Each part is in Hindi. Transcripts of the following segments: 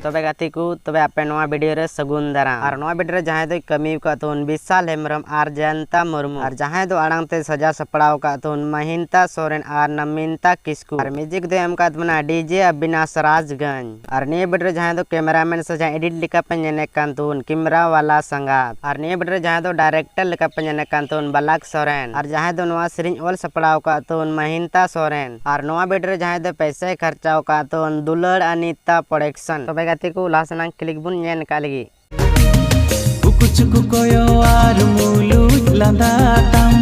तबे गाती को तबे आपे नवा वीडियो रे सगुन दारा और नवा वीडियो रे जहां दो कमी का तोन विशाल हेम्ब्रम और जयंता मुर्मू और जहां दो आड़ांग ते सजा सपड़ाव का तोन महिंता सोरेन और नमिंता किस्कू और म्यूजिक दे एम का तमना डीजे अविनाश राजगंज और ने वीडियो जहां दो कैमरामैन सजा एडिट लिका पंजने कान तोन कैमरा वाला संगात और ने वीडियो जहां दो डायरेक्टर लिका पंजने कान तोन बलाक सोरेन और जहां दो नवा सिरिंज ओल सपड़ाव का तोन महिंता सोरेन और नवा वीडियो जहां दो पैसे खर्चाव का तोन दुलड़ अनीता प्रोडक्शन तबे गाती को लासना क्लिक बुन नेन का लगी कुकुचुकु कोयो आर मुलुज लांदाताम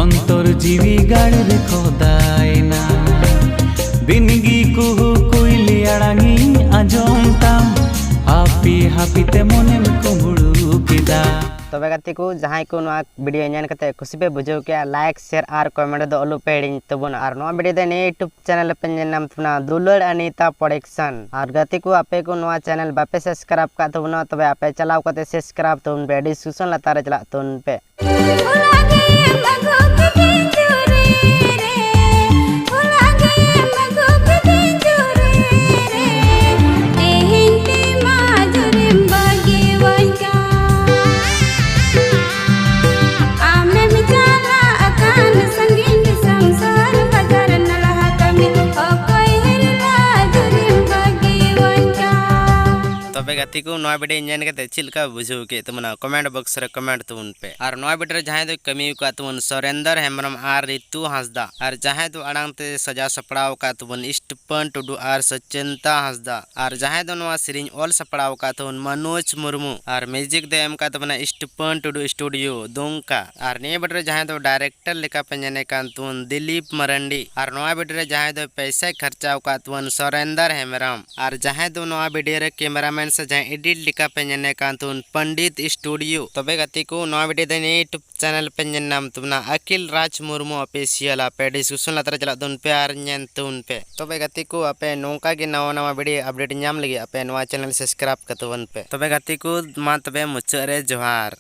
अंतर जीवी गाड़ी रे खोदायना बिनगी कुहु कुइली अड़ांगी आजोमताम हापी हापी ते मोने में कुमुड़ू किदा तबे गाती को जहां को नवा वीडियो नेन कते खुशी पे बुझो के लाइक शेयर और कमेंट दो अलु पेडिंग तबुन और नवा वीडियो दे ने यूट्यूब चैनल पे नाम तबना दुलड़ अनीता प्रोडक्शन और गाती को आपे को नवा चैनल बापे सब्सक्राइब का तबना तबे आपे चलाव कते सब्सक्राइब तुम पे डिस्क्रिप्शन लतारे चला तुम पे तबे गाती को नवा वीडियो नेन कते चिलका बुझो के तमना कमेंट बॉक्स रे कमेंट तुन पे और नवा वीडियो जहां दो कमी का तुन सुरेंद्र हेम्ब्रम और ऋतु हांसदा और जहां दो आड़ांग ते सजा सपड़ाव का तुन स्टीफन टुडू और सचिंता हांसदा और जहां दो नवा सिरिंज ओल सपड़ाव का तुन मनोज मुर्मू और म्यूजिक दे एम का तमना स्टीफन टुडू स्टूडियो दुमका और ने वीडियो जहां दो डायरेक्टर लेका पंजने कान तुन दिलीप मरंडी और नवा वीडियो जहां दो पैसे खर्चाव का तुन सुरेंद्र हेम्ब्रम और जहां दो नवा वीडियो रे कैमरामैन जहाँ एडिट लिखा पेंजने कांतुन पंडित स्टूडियो तबे गाती को नवा वीडियो देने यूट्यूब चैनल पेंजन नाम तुमना अखिल राज मुर्मू ऑफिशियल आपे डिस्क्रिप्शन लातर चला तुन पे और नेन तुन पे तबे गाती को आपे नोंका के नवा नवा वीडियो अपडेट नाम लगी आपे नवा चैनल सब्सक्राइब कतवन पे तबे गाती को मा तबे मुचारे जोहार।